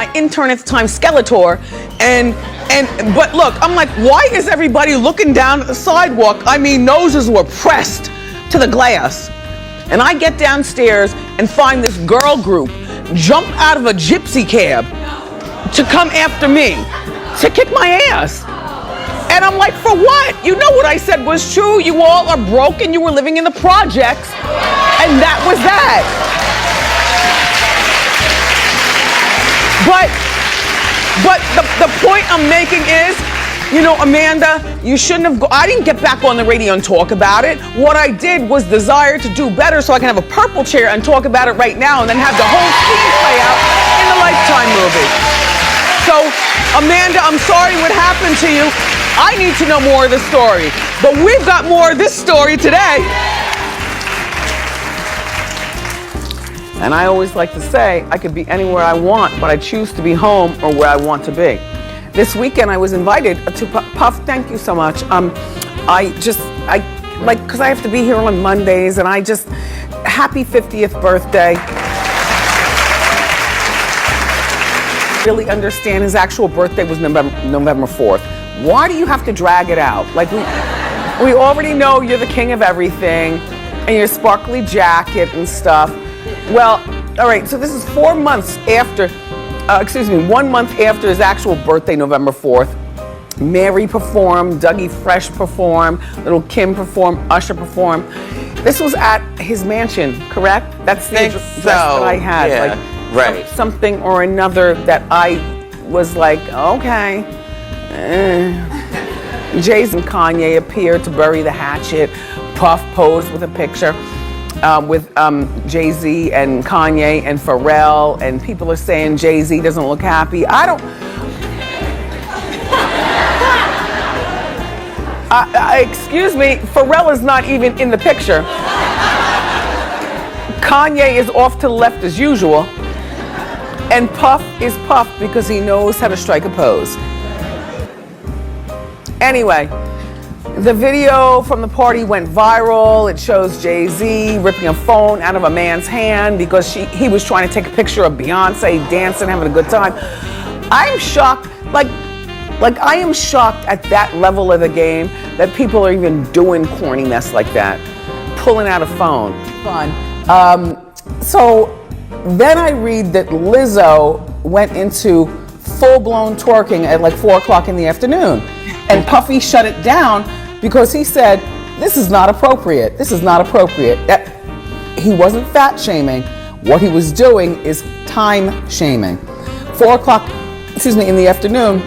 my intern at the time, Skeletor, but look, I'm like, why is everybody looking down at the sidewalk? I mean, noses were pressed to the glass. And I get downstairs and find this girl group jump out of a gypsy cab to come after me, to kick my ass. And I'm like, for what? You know what I said was true. You all are broken. You were living in the projects. And that was that. But the point I'm making is, you know, Amanda, you shouldn't have, I didn't get back on the radio and talk about it. What I did was desire to do better so I can have a purple chair and talk about it right now and then have the whole scene play out in the Lifetime movie. So, Amanda, I'm sorry what happened to you. I need to know more of the story. But we've got more of this story today. And I always like to say, I could be anywhere I want, but I choose to be home or where I want to be. This weekend I was invited to Puff, thank you so much. Because I have to be here on Mondays, and happy 50th birthday. Really understand his actual birthday was November 4th. Why do you have to drag it out? Like, we already know you're the king of everything, and your sparkly jacket and stuff. Well, all right, so this is 1 month after his actual birthday, November 4th. Mary performed, Dougie Fresh performed, Little Kim performed, Usher performed. This was at his mansion, correct? That's the address that I had. Yeah, like, right. Something or another that I was like, okay. Jay-Z and Kanye appeared to bury the hatchet. Puff posed with a picture. With Jay-Z and Kanye and Pharrell, and people are saying Jay-Z doesn't look happy. Excuse me, Pharrell is not even in the picture. Kanye is off to the left as usual. And Puff is Puff because he knows how to strike a pose. Anyway, the video from the party went viral. It shows Jay-Z ripping a phone out of a man's hand because he was trying to take a picture of Beyonce dancing, having a good time. I'm shocked, like I am shocked at that level of the game that people are even doing corny mess like that, pulling out a phone. Fun. So then I read that Lizzo went into full-blown twerking at like 4 o'clock in the afternoon, and Puffy shut it down because he said, this is not appropriate. This is not appropriate. He wasn't fat shaming. What he was doing is time shaming. 4 o'clock, in the afternoon.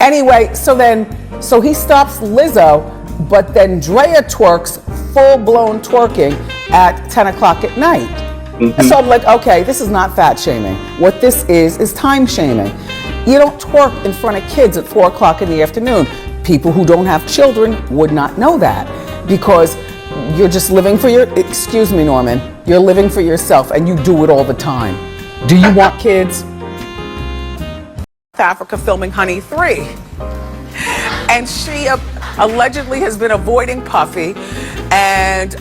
Anyway, so he stops Lizzo, but then Drea twerks full-blown twerking at 10 o'clock at night. Mm-hmm. So I'm like, okay, this is not fat shaming. What this is time shaming. You don't twerk in front of kids at 4 o'clock in the afternoon. People who don't have children would not know that because you're just living for excuse me, Norman, you're living for yourself and you do it all the time. Do you want kids? South Africa filming Honey 3. And she allegedly has been avoiding Puffy. And,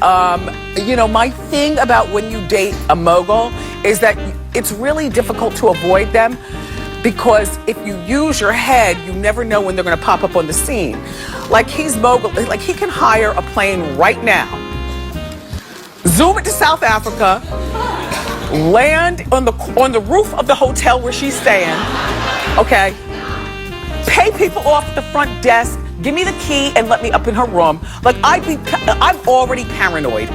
my thing about when you date a mogul is that it's really difficult to avoid them. Because if you use your head, you never know when they're gonna pop up on the scene. Like he's mogul, like he can hire a plane right now, zoom it to South Africa, land on the roof of the hotel where she's staying, okay? Pay people off at the front desk, give me the key and let me up in her room. Like I'm already paranoid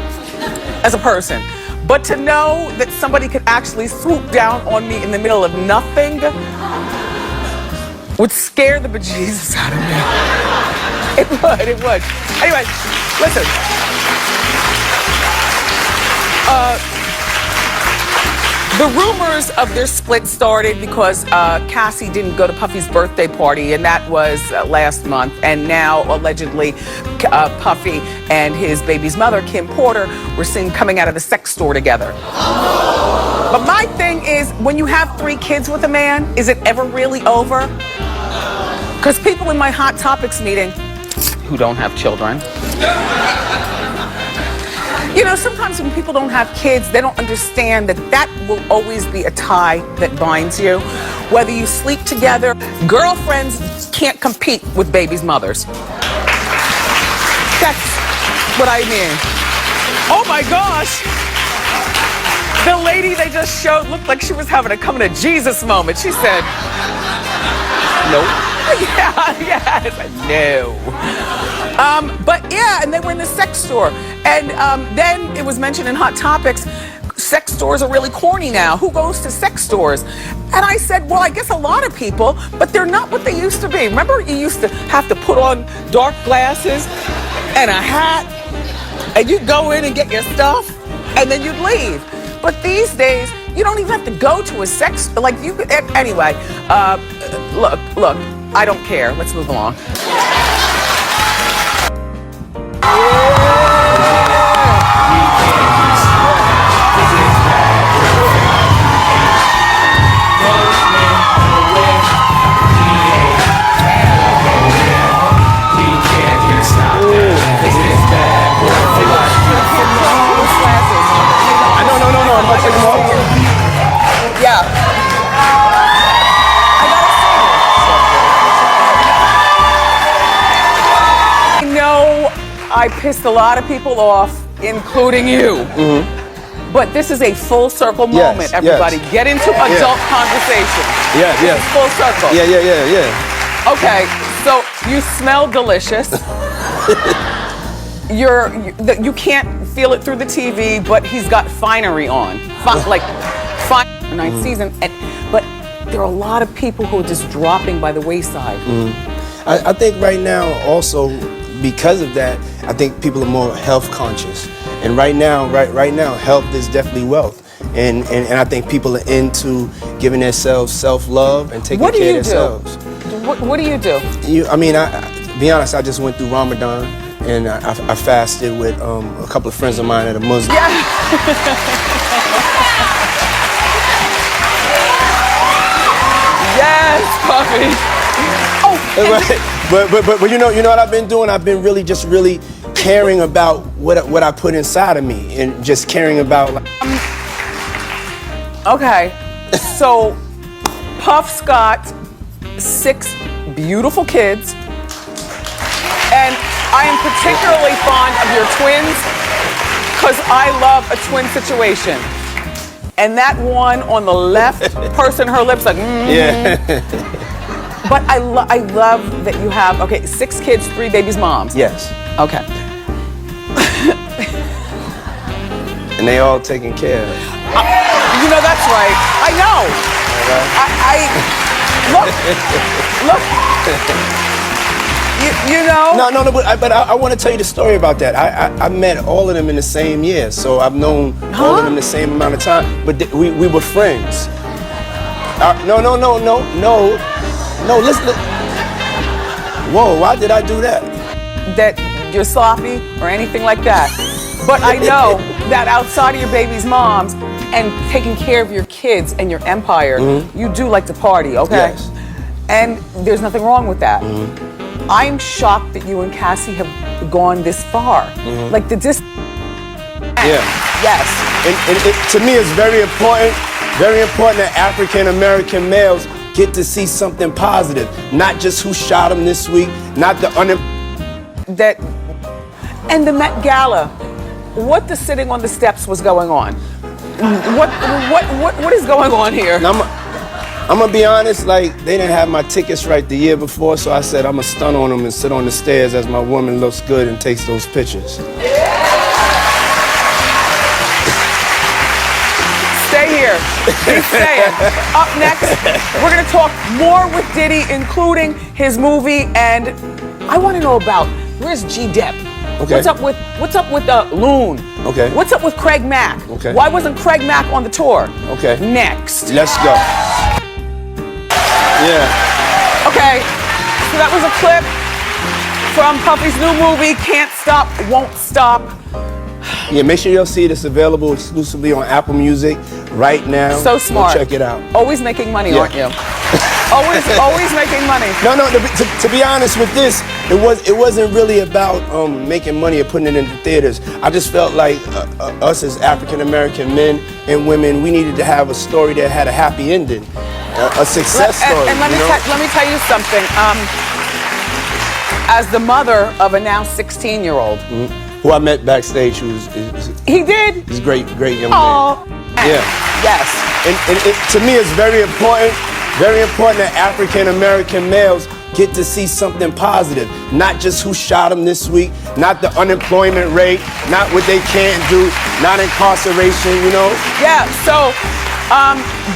as a person. But to know that somebody could actually swoop down on me in the middle of nothing would scare the bejesus out of me. It would. Anyway, listen. The rumors of their split started because Cassie didn't go to Puffy's birthday party, and that was last month. And now, allegedly, Puffy and his baby's mother, Kim Porter, were seen coming out of the sex store together. But my thing is, when you have 3 kids with a man, is it ever really over? Because people in my Hot Topics meeting who don't have children You know, sometimes when people don't have kids, they don't understand that that will always be a tie that binds you. Whether you sleep together, girlfriends can't compete with babies' mothers. That's what I mean. Oh my gosh! The lady they just showed looked like she was having a coming to Jesus moment. She said, nope. Yeah, I said, no. But yeah, and they were in the sex store. And then it was mentioned in Hot Topics, sex stores are really corny now. Who goes to sex stores? And I said, well, I guess a lot of people, but they're not what they used to be. Remember, you used to have to put on dark glasses and a hat, and you'd go in and get your stuff, and then you'd leave. But these days, you don't even have to go to a sex, like you could, anyway, look, I don't care. Let's move along. I pissed a lot of people off, including you. Mm-hmm. But this is a full circle moment, everybody. Yes. Get into adult conversation. Yeah. Full circle. Yeah. Okay, so you smell delicious. You can't feel it through the TV, but he's got finery on. Fine ninth season. But there are a lot of people who are just dropping by the wayside. Mm-hmm. I think right now also, because of that, I think people are more health conscious, and right now, health is definitely wealth, and I think people are into giving themselves self-love and taking care of themselves. What do you do? To be honest, I just went through Ramadan, and I fasted with a couple of friends of mine that are Muslim. Yeah. Yes, puppy. Oh, but you know what I've been doing? I've been really caring about what I put inside of me, and just caring about. Okay, so Puff's got 6 beautiful kids, and I am particularly fond of your twins because I love a twin situation. And that one on the left, pursing her lips like, Yeah. But I love that you have, 6 kids, 3 babies' moms. Yes. Okay. And they all taken care of. You know, that's right. I know. Look. You know. No. But I want to tell you the story about that. I met all of them in the same year, so I've known all of them the same amount of time. But we were friends. No, listen. Whoa, why did I do that? That you're sloppy or anything like that. But I know that outside of your baby's moms and taking care of your kids and your empire, you do like to party, okay? Yes. And there's nothing wrong with that. I'm shocked that you and Cassie have gone this far. Like the distance. Yeah. Yes. And to me, it's very important that African American males get to see something positive, not just who shot him this week, not the that, and the Met Gala, what the sitting on the steps was going on? What is going on here? I'm gonna be honest, like, they didn't have my tickets right the year before, so I said I'm gonna stun on them and sit on the stairs as my woman looks good and takes those pictures. Stay here. Keep staying. Up next, we're going to talk more with Diddy, including his movie, and I want to know about where's G-Dep? Okay. What's up with Loon? Okay. What's up with Craig Mack? Okay. Why wasn't Craig Mack on the tour? Okay. Next. Let's go. Yeah. Okay. So that was a clip from Puffy's new movie, Can't Stop, Won't Stop. Yeah, make sure you'll see it. It's available exclusively on Apple Music right now. So smart. Go check it out. Always making money, aren't you? always making money. No, to be honest with this, it wasn't really about making money or putting it into theaters. I just felt like us as African American men and women, we needed to have a story that had a happy ending, a success story. And let me tell you something. As the mother of a now 16-year-old, who I met backstage, he did. He's a great young man. Yeah. Yes. And to me, it's very important that African American males get to see something positive, not just who shot them this week, not the unemployment rate, not what they can't do, not incarceration, you know? Yeah, so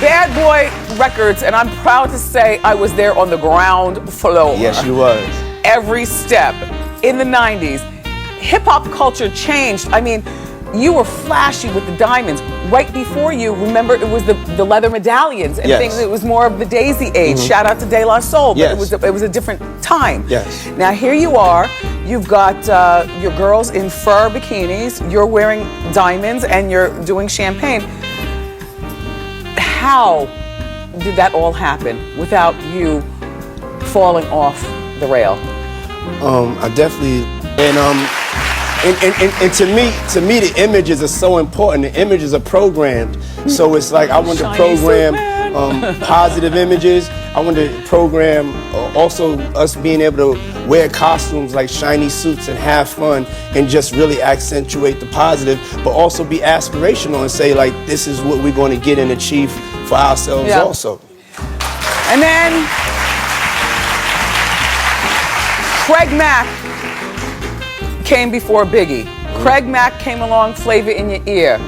Bad Boy Records, and I'm proud to say I was there on the ground floor. Yes, you was. Every step. In the 90s, hip-hop culture changed. I mean, you were flashy with the diamonds. Right before you, remember, it was the leather medallions and things. It was more of the Daisy age. Shout out to De La Soul, but it was a different time. Yes. Now here you are. You've got your girls in fur bikinis. You're wearing diamonds and you're doing champagne. How did that all happen without you falling off the rail? I definitely and to me the images are so important. The images are programmed, so it's like I want to program positive images. I want to program also us being able to wear costumes like shiny suits and have fun and just really accentuate the positive, but also be aspirational and say like this is what we're going to get and achieve for ourselves also. And then Craig Mack came before Biggie. Craig Mack came along, Flavor in Your Ear.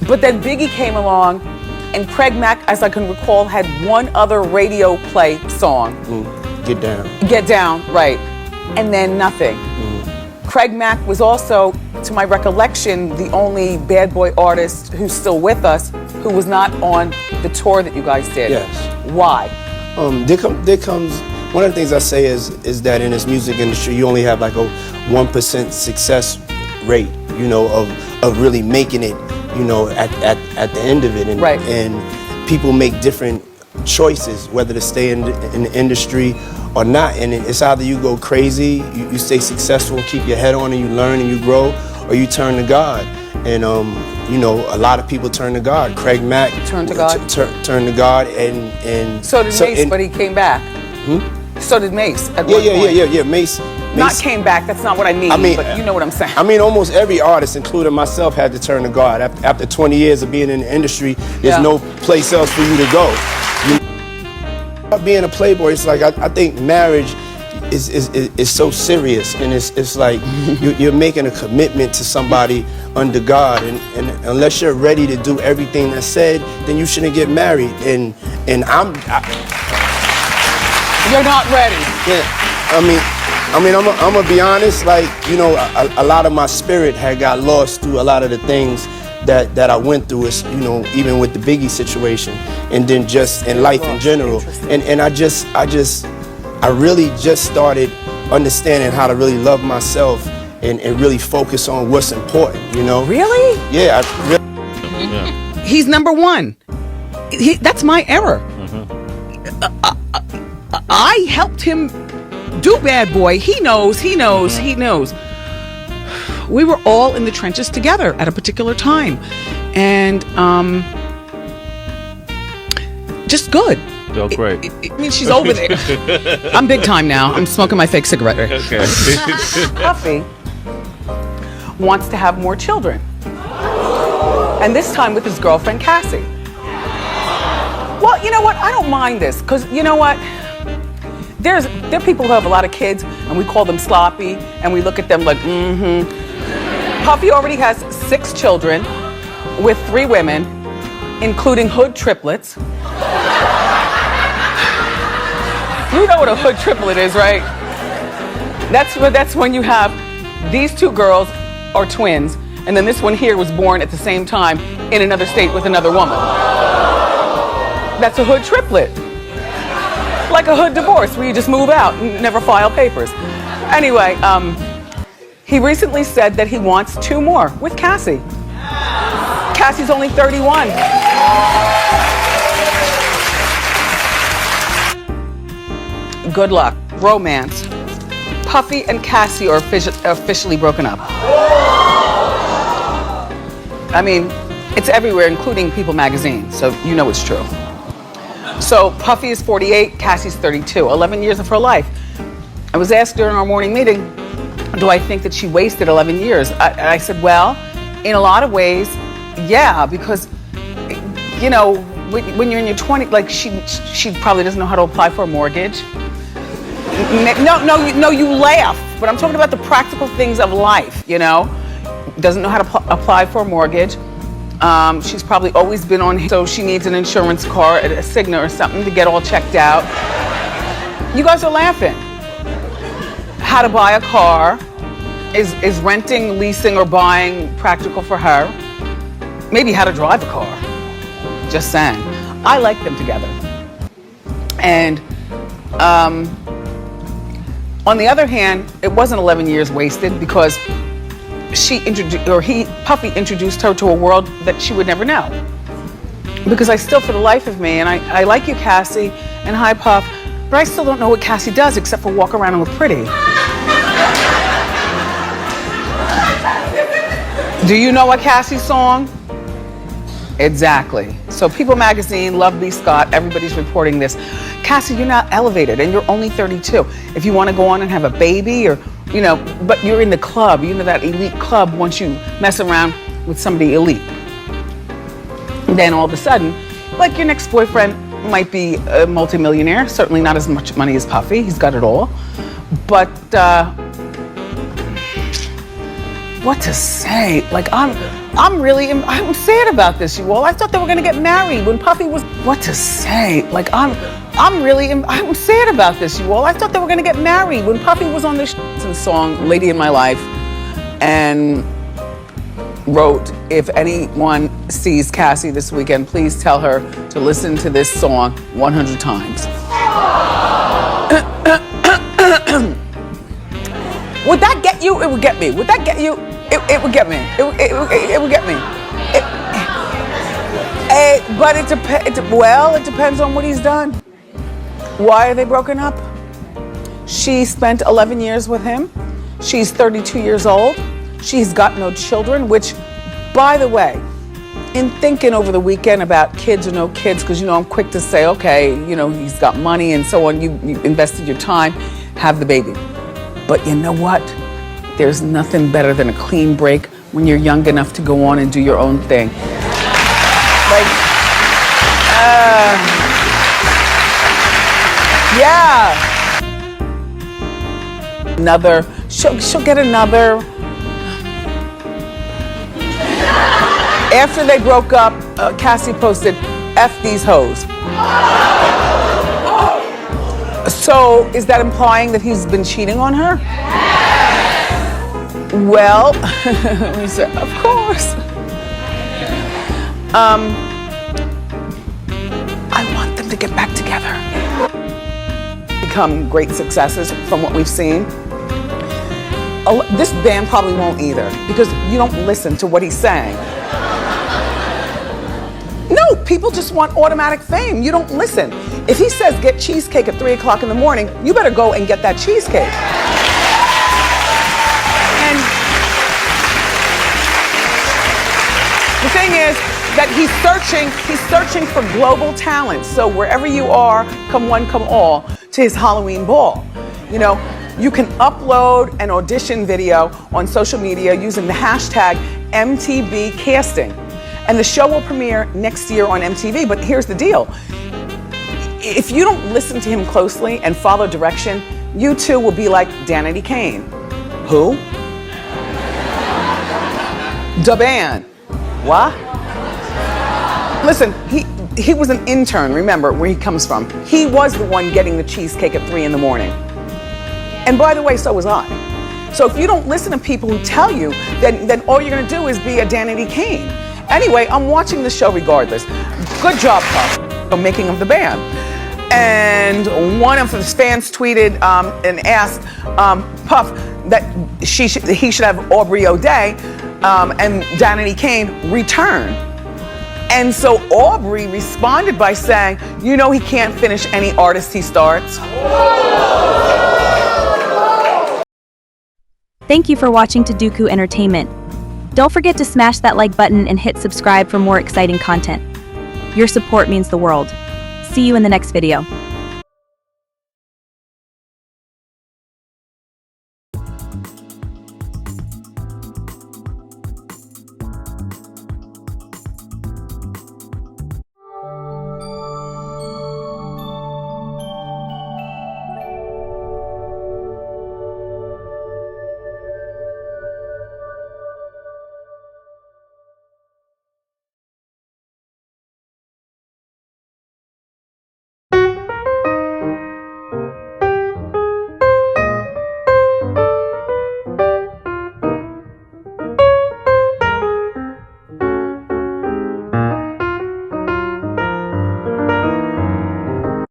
But then Biggie came along, and Craig Mack, as I can recall, had one other radio play song. Get Down. Get Down, right. And then nothing. Craig Mack was also, to my recollection, the only Bad Boy artist who's still with us who was not on the tour that you guys did. Yes. Why? There comes. One of the things I say is that in this music industry, you only have like a 1% success rate, you know, of really making it, you know, at the end of it. And, and people make different choices, whether to stay in the industry or not. And it's either you go crazy, you stay successful, keep your head on and you learn and you grow, or you turn to God. And, you know, a lot of people turn to God. Craig Mack turned to God. Turned to God and so did Mace, but he came back. So did Mace at one point. Yeah. Mace not came back. That's not what I mean. But you know what I'm saying. I mean, almost every artist, including myself, had to turn to God. After 20 years of being in the industry, there's no place else for you to go. Being a playboy, it's like I think marriage is so serious, and it's like you're making a commitment to somebody under God, and unless you're ready to do everything that's said, then you shouldn't get married. And you're not ready. Yeah, I'm gonna be honest. Like, you know, a lot of my spirit had got lost through a lot of the things that I went through. Is, you know, even with the Biggie situation, and then just in life in general. And I really just started understanding how to really love myself and really focus on what's important. You know. Really? Yeah. He's number one. That's my error. I helped him do Bad Boy. He knows. We were all in the trenches together at a particular time. And just good. Oh, great. I mean, she's over there. I'm big time now. I'm smoking my fake cigarette. Okay. Puffy wants to have more children. And this time with his girlfriend, Cassie. Well, you know what? I don't mind this, because you know what? There are people who have a lot of kids, and we call them sloppy, and we look at them like, Puffy already has 6 children with 3 women, including hood triplets. You know what a hood triplet is, right? That's when you have these 2 girls are twins, and then this one here was born at the same time in another state with another woman. That's a hood triplet. Like a hood divorce where you just move out and never file papers. Anyway, he recently said that he wants 2 more with Cassie. Cassie's only 31. Good luck. bromance, Puffy and Cassie are officially broken up. I mean, it's everywhere, including People magazine, so you know it's true. So Puffy is 48, Cassie's 32, 11 years of her life. I was asked during our morning meeting, do I think that she wasted 11 years? I said, well, in a lot of ways, yeah, because, you know, when you're in your 20s, like she probably doesn't know how to apply for a mortgage. No, you laugh, but I'm talking about the practical things of life, you know? Doesn't know how to apply for a mortgage. She's probably always been on, so she needs an insurance card, a Cigna or something to get all checked out. You guys are laughing. How to buy a car. Is renting, leasing, or buying practical for her? Maybe how to drive a car. Just saying. I like them together. And on the other hand, it wasn't 11 years wasted because Puffy introduced her to a world that she would never know. Because I still, for the life of me, and I like you, Cassie, and hi, Puff, but I still don't know what Cassie does except for walk around and look pretty. Do you know a Cassie song? Exactly. So People magazine, Love B. Scott, everybody's reporting this. Cassie, you're not elevated and you're only 32. If you want to go on and have a baby or, you know, but you're in the club, you know, that elite club once you mess around with somebody elite. Then all of a sudden, like your next boyfriend might be a multimillionaire, certainly not as much money as Puffy, he's got it all. But what to say? Like I'm sad about this, you all. I thought they were gonna get married when Puffy was. What to say? Like I'm sad about this, you all. I thought they were gonna get married when Puffy was on this song "Lady in My Life," and wrote, "If anyone sees Cassie this weekend, please tell her to listen to this song 100 times." Would that get you? It would get me. Would that get you? It would get me. It would get me. But it depends on what he's done. Why are they broken up? She spent 11 years with him. She's 32 years old. She's got no children, which, by the way, in thinking over the weekend about kids or no kids, because, you know, I'm quick to say, okay, you know, he's got money and so on. You invested your time, have the baby. But you know what? There's nothing better than a clean break when you're young enough to go on and do your own thing. Like, yeah. She'll get another. After they broke up, Cassie posted, "F these hoes." So is that implying that he's been cheating on her? Well, we said, of course. I want them to get back together. Become great successes from what we've seen. This band probably won't either because you don't listen to what he's saying. No, people just want automatic fame. You don't listen. If he says get cheesecake at 3 o'clock in the morning, you better go and get that cheesecake. And the thing is that he's searching for global talent. So wherever you are, come one, come all, to his Halloween ball. You know, you can upload an audition video on social media using the hashtag MTV casting. And the show will premiere next year on MTV, but here's the deal. If you don't listen to him closely and follow direction, you too will be like Diddy Combs. Who? Da band. What? Listen, he was an intern, remember where he comes from. He was the one getting the cheesecake at 3 in the morning. And by the way, so was I. So if you don't listen to people who tell you, then all you're gonna do is be a Diddy Combs. Anyway, I'm watching the show regardless. Good job, Puff, for making of the band. And one of his fans tweeted and asked Puff that he should have Aubrey O'Day and Diddy Combs return. And so Aubrey responded by saying, you know he can't finish any artist he starts. Thank you for watching Taduku Entertainment. Don't forget to smash that like button and hit subscribe for more exciting content. Your support means the world. See you in the next video.